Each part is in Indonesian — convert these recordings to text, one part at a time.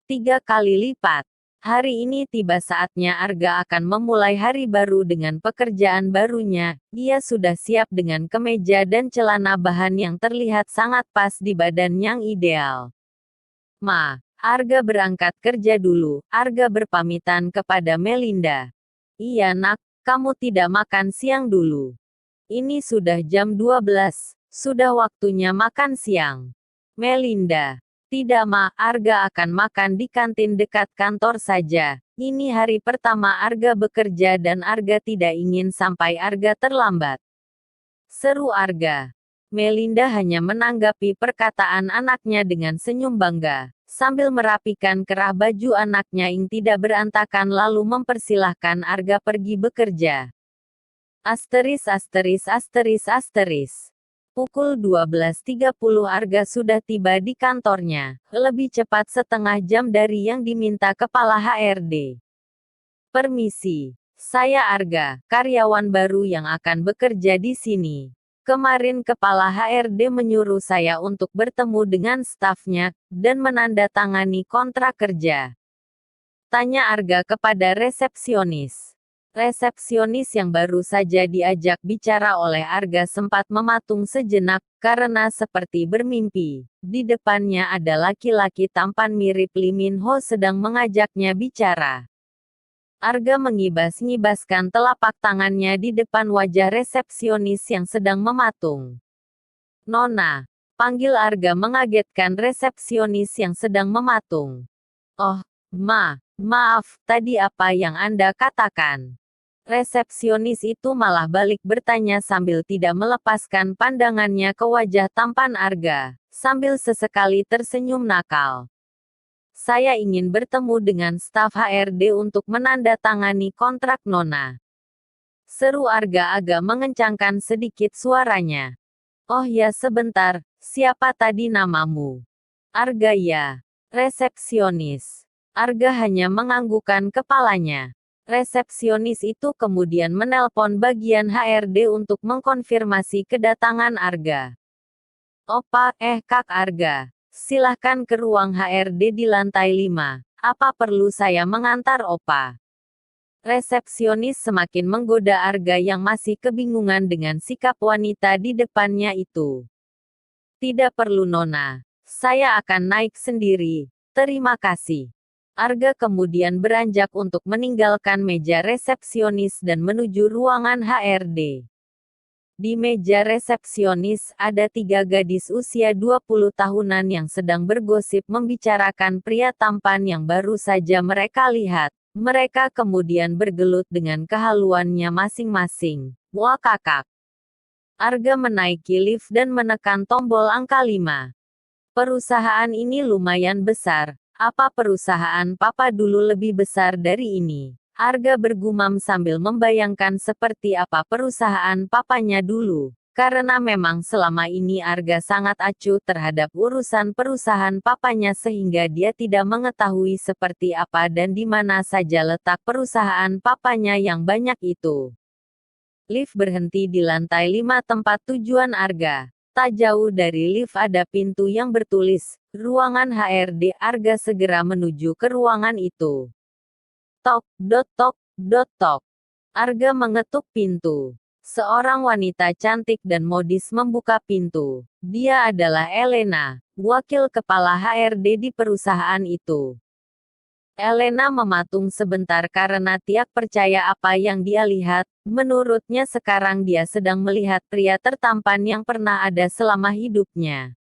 3 kali lipat. Hari ini tiba saatnya Arga akan memulai hari baru dengan pekerjaan barunya. Dia sudah siap dengan kemeja dan celana bahan yang terlihat sangat pas di badan yang ideal. Ma, Arga berangkat kerja dulu. Arga berpamitan kepada Melinda. Iya nak, kamu tidak makan siang dulu. Ini sudah jam 12, sudah waktunya makan siang. Melinda. Tidak ma, Arga akan makan di kantin dekat kantor saja. Ini hari pertama Arga bekerja dan Arga tidak ingin sampai Arga terlambat. Seru Arga. Melinda hanya menanggapi perkataan anaknya dengan senyum bangga, sambil merapikan kerah baju anaknya yang tidak berantakan lalu mempersilahkan Arga pergi bekerja. Asteris asteris asteris asteris. Pukul 12.30 Arga sudah tiba di kantornya, lebih cepat setengah jam dari yang diminta kepala HRD. Permisi, saya Arga, karyawan baru yang akan bekerja di sini. Kemarin kepala HRD menyuruh saya untuk bertemu dengan stafnya, dan menandatangani kontrak kerja. Tanya Arga kepada resepsionis. Resepsionis yang baru saja diajak bicara oleh Arga sempat mematung sejenak, karena seperti bermimpi. Di depannya ada laki-laki tampan mirip Lee Min Ho sedang mengajaknya bicara. Arga mengibas-ngibaskan telapak tangannya di depan wajah resepsionis yang sedang mematung. Nona, panggil Arga mengagetkan resepsionis yang sedang mematung. Oh, maaf, tadi apa yang Anda katakan? Resepsionis itu malah balik bertanya sambil tidak melepaskan pandangannya ke wajah tampan Arga, sambil sesekali tersenyum nakal. Saya ingin bertemu dengan staf HRD untuk menandatangani kontrak Nona. Seru Arga agak mengencangkan sedikit suaranya. Oh ya sebentar, siapa tadi namamu? Arga ya. Resepsionis. Arga hanya menganggukkan kepalanya. Resepsionis itu kemudian menelpon bagian HRD untuk mengkonfirmasi kedatangan Arga. Opa, Kak Arga. Silahkan ke ruang HRD di lantai 5. Apa perlu saya mengantar Opa? Resepsionis semakin menggoda Arga yang masih kebingungan dengan sikap wanita di depannya itu. Tidak perlu Nona. Saya akan naik sendiri. Terima kasih. Arga kemudian beranjak untuk meninggalkan meja resepsionis dan menuju ruangan HRD. Di meja resepsionis ada 3 gadis usia 20 tahunan yang sedang bergosip membicarakan pria tampan yang baru saja mereka lihat. Mereka kemudian bergelut dengan kehaluannya masing-masing. Wah kakak. Arga menaiki lift dan menekan tombol angka 5. Perusahaan ini lumayan besar. Apa perusahaan papa dulu lebih besar dari ini? Arga bergumam sambil membayangkan seperti apa perusahaan papanya dulu. Karena memang selama ini Arga sangat acuh terhadap urusan perusahaan papanya sehingga dia tidak mengetahui seperti apa dan di mana saja letak perusahaan papanya yang banyak itu. Lift berhenti di lantai 5 tempat tujuan Arga. Tak jauh dari lift ada pintu yang bertulis, ruangan HRD. Arga segera menuju ke ruangan itu. Tok, dot tok, dot tok. Arga mengetuk pintu. Seorang wanita cantik dan modis membuka pintu. Dia adalah Elena, wakil kepala HRD di perusahaan itu. Elena mematung sebentar karena tidak percaya apa yang dia lihat. Menurutnya sekarang dia sedang melihat pria tertampan yang pernah ada selama hidupnya.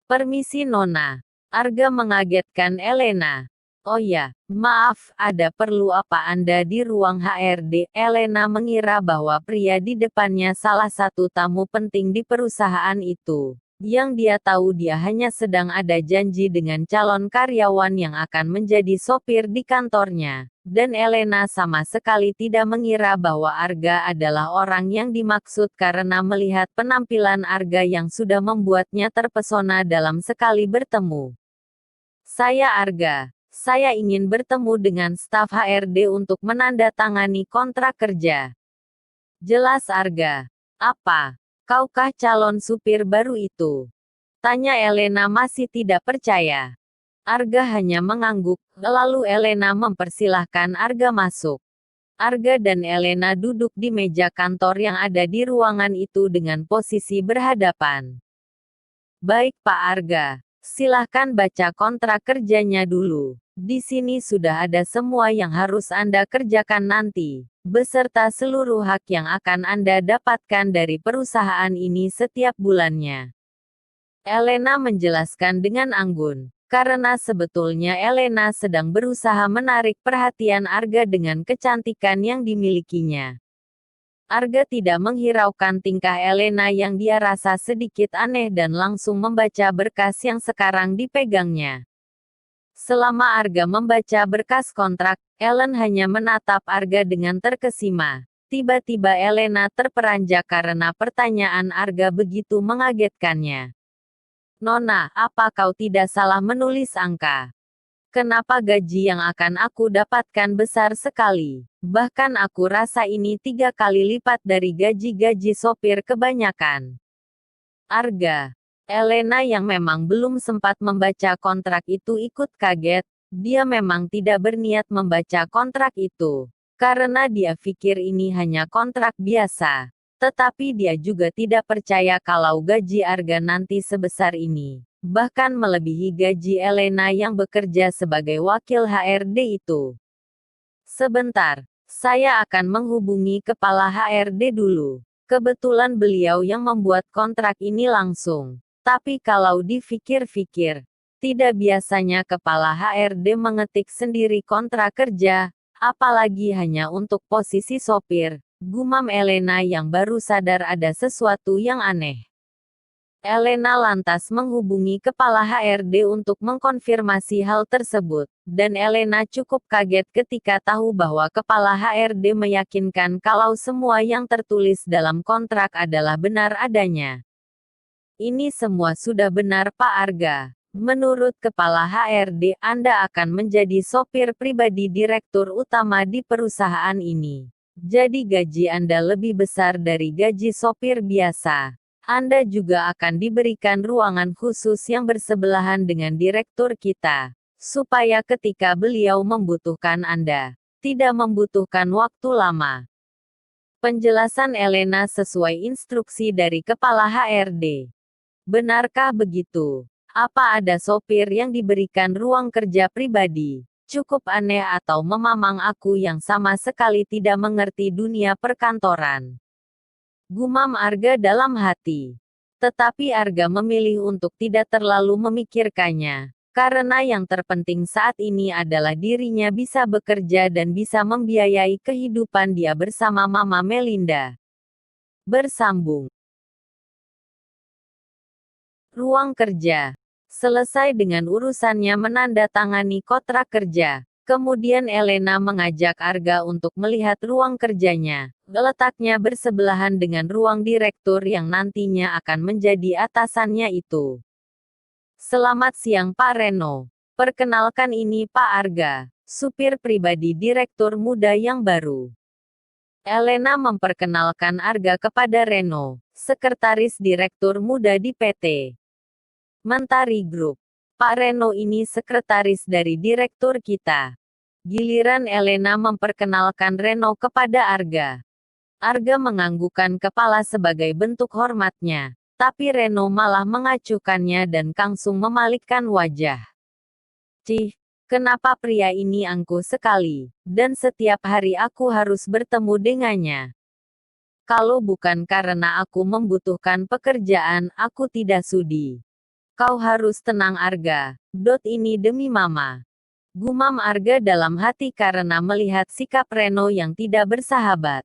Permisi Nona. Arga mengagetkan Elena. Oh ya, maaf, ada perlu apa Anda di ruang HRD? Elena mengira bahwa pria di depannya salah satu tamu penting di perusahaan itu. Yang dia tahu dia hanya sedang ada janji dengan calon karyawan yang akan menjadi sopir di kantornya. Dan Elena sama sekali tidak mengira bahwa Arga adalah orang yang dimaksud karena melihat penampilan Arga yang sudah membuatnya terpesona dalam sekali bertemu. Saya Arga. Saya ingin bertemu dengan staf HRD untuk menandatangani kontrak kerja. Jelas Arga. Apa? Kaukah calon supir baru itu? Tanya Elena masih tidak percaya. Arga hanya mengangguk, lalu Elena mempersilahkan Arga masuk. Arga dan Elena duduk di meja kantor yang ada di ruangan itu dengan posisi berhadapan. Baik Pak Arga, silahkan baca kontrak kerjanya dulu. Di sini sudah ada semua yang harus Anda kerjakan nanti, beserta seluruh hak yang akan Anda dapatkan dari perusahaan ini setiap bulannya. Elena menjelaskan dengan anggun, karena sebetulnya Elena sedang berusaha menarik perhatian Arga dengan kecantikan yang dimilikinya. Arga tidak menghiraukan tingkah Elena yang dia rasa sedikit aneh dan langsung membaca berkas yang sekarang dipegangnya. Selama Arga membaca berkas kontrak, Ellen hanya menatap Arga dengan terkesima. Tiba-tiba Elena terperanjak karena pertanyaan Arga begitu mengagetkannya. Nona, apa kau tidak salah menulis angka? Kenapa gaji yang akan aku dapatkan besar sekali? Bahkan aku rasa ini 3 kali lipat dari gaji-gaji sopir kebanyakan. Arga. Elena yang memang belum sempat membaca kontrak itu ikut kaget. Dia memang tidak berniat membaca kontrak itu. Karena dia pikir ini hanya kontrak biasa. Tetapi dia juga tidak percaya kalau gaji Arga nanti sebesar ini. Bahkan melebihi gaji Elena yang bekerja sebagai wakil HRD itu. Sebentar, saya akan menghubungi kepala HRD dulu. Kebetulan beliau yang membuat kontrak ini langsung. Tapi kalau dipikir-pikir, tidak biasanya kepala HRD mengetik sendiri kontrak kerja, apalagi hanya untuk posisi sopir. Gumam Elena yang baru sadar ada sesuatu yang aneh. Elena lantas menghubungi kepala HRD untuk mengkonfirmasi hal tersebut, dan Elena cukup kaget ketika tahu bahwa kepala HRD meyakinkan kalau semua yang tertulis dalam kontrak adalah benar adanya. Ini semua sudah benar Pak Arga. Menurut kepala HRD, Anda akan menjadi sopir pribadi direktur utama di perusahaan ini. Jadi gaji Anda lebih besar dari gaji sopir biasa. Anda juga akan diberikan ruangan khusus yang bersebelahan dengan direktur kita, supaya ketika beliau membutuhkan Anda, tidak membutuhkan waktu lama. Penjelasan Elena sesuai instruksi dari kepala HRD. Benarkah begitu? Apa ada sopir yang diberikan ruang kerja pribadi? Cukup aneh atau memamang aku yang sama sekali tidak mengerti dunia perkantoran. Gumam Arga dalam hati. Tetapi Arga memilih untuk tidak terlalu memikirkannya. Karena yang terpenting saat ini adalah dirinya bisa bekerja dan bisa membiayai kehidupan dia bersama Mama Melinda. Bersambung. Ruang kerja. Selesai dengan urusannya menandatangani kontrak kerja. Kemudian Elena mengajak Arga untuk melihat ruang kerjanya. Letaknya bersebelahan dengan ruang direktur yang nantinya akan menjadi atasannya itu. Selamat siang Pak Reno. Perkenalkan ini Pak Arga, supir pribadi direktur muda yang baru. Elena memperkenalkan Arga kepada Reno, sekretaris direktur muda di PT Mentari Group. Pak Reno ini sekretaris dari direktur kita. Giliran Elena memperkenalkan Reno kepada Arga. Arga menganggukkan kepala sebagai bentuk hormatnya. Tapi Reno malah mengacuhkannya dan langsung memalikkan wajah. Cih, kenapa pria ini angkuh sekali, dan setiap hari aku harus bertemu dengannya. Kalau bukan karena aku membutuhkan pekerjaan, aku tidak sudi. Kau harus tenang Arga. Ini demi Mama. Gumam Arga dalam hati karena melihat sikap Reno yang tidak bersahabat.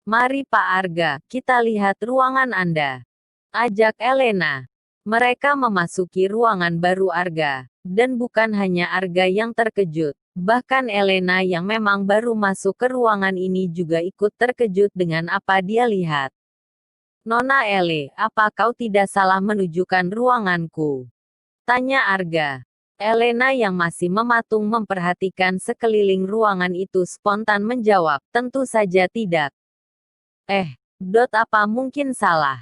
Mari Pak Arga, kita lihat ruangan Anda. Ajak Elena. Mereka memasuki ruangan baru Arga. Dan bukan hanya Arga yang terkejut. Bahkan Elena yang memang baru masuk ke ruangan ini juga ikut terkejut dengan apa dia lihat. Nona Ele, apa kau tidak salah menunjukkan ruanganku? Tanya Arga. Elena yang masih mematung memperhatikan sekeliling ruangan itu spontan menjawab, tentu saja tidak. Apa mungkin salah?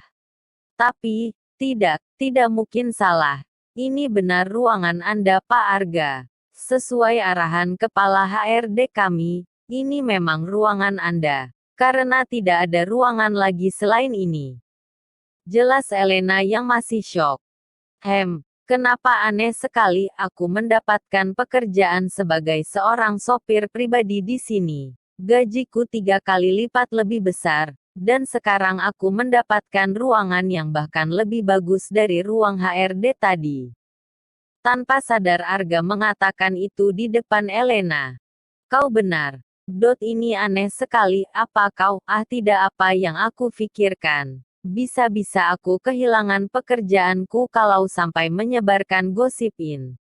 Tapi, tidak mungkin salah. Ini benar ruangan Anda, Pak Arga. Sesuai arahan Kepala HRD kami, ini memang ruangan Anda. Karena tidak ada ruangan lagi selain ini. Jelas Elena yang masih syok. Kenapa aneh sekali aku mendapatkan pekerjaan sebagai seorang sopir pribadi di sini. Gajiku 3 kali lipat lebih besar, dan sekarang aku mendapatkan ruangan yang bahkan lebih bagus dari ruang HRD tadi. Tanpa sadar Arga mengatakan itu di depan Elena. Kau benar. Ini aneh sekali, apa kau, tidak apa yang aku pikirkan. Bisa-bisa aku kehilangan pekerjaanku kalau sampai menyebarkan gosipin.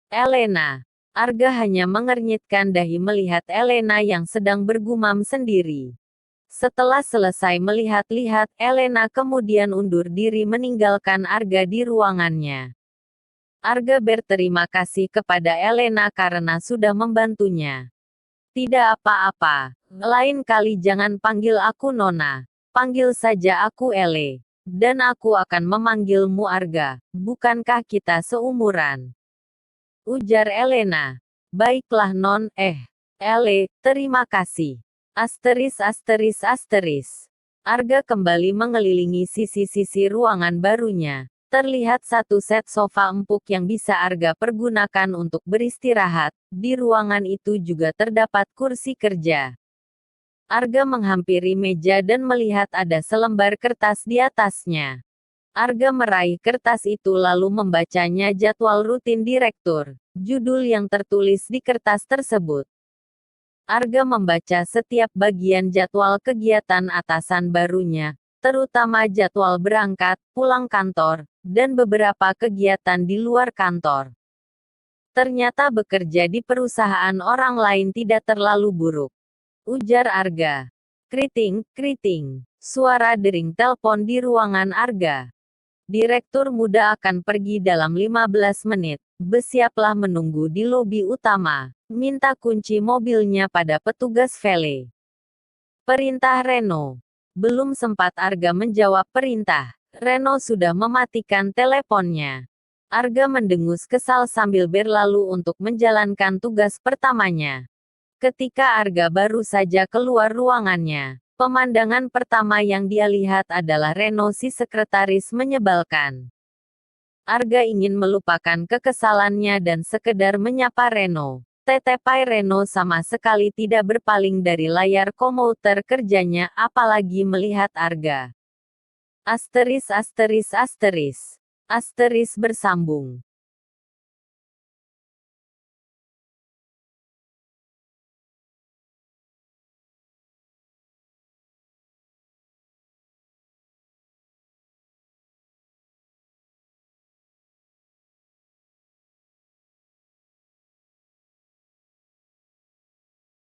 Elena. Arga hanya mengernyitkan dahi melihat Elena yang sedang bergumam sendiri. Setelah selesai melihat-lihat, Elena kemudian undur diri meninggalkan Arga di ruangannya. Arga berterima kasih kepada Elena karena sudah membantunya. Tidak apa-apa. Lain kali jangan panggil aku Nona. Panggil saja aku Ele. Dan aku akan memanggilmu Arga. Bukankah kita seumuran? Ujar Elena. Baiklah Non, Ele, terima kasih. Asteris. Arga kembali mengelilingi sisi-sisi ruangan barunya. Terlihat satu set sofa empuk yang bisa Arga pergunakan untuk beristirahat. Di ruangan itu juga terdapat kursi kerja. Arga menghampiri meja dan melihat ada selembar kertas di atasnya. Arga meraih kertas itu lalu membacanya jadwal rutin direktur. Judul yang tertulis di kertas tersebut. Arga membaca setiap bagian jadwal kegiatan atasan barunya, terutama jadwal berangkat, pulang kantor, dan beberapa kegiatan di luar kantor. Ternyata bekerja di perusahaan orang lain tidak terlalu buruk. Ujar Arga. Kriting. Suara dering telepon di ruangan Arga. Direktur muda akan pergi dalam 15 menit. Bersiaplah menunggu di lobi utama. Minta kunci mobilnya pada petugas valet. Perintah Reno. Belum sempat Arga menjawab perintah. Reno sudah mematikan teleponnya. Arga mendengus kesal sambil berlalu untuk menjalankan tugas pertamanya. Ketika Arga baru saja keluar ruangannya, pemandangan pertama yang dia lihat adalah Reno si sekretaris menyebalkan. Arga ingin melupakan kekesalannya dan sekedar menyapa Reno. Tetapi Reno sama sekali tidak berpaling dari layar komputer kerjanya apalagi melihat Arga. Asteris bersambung.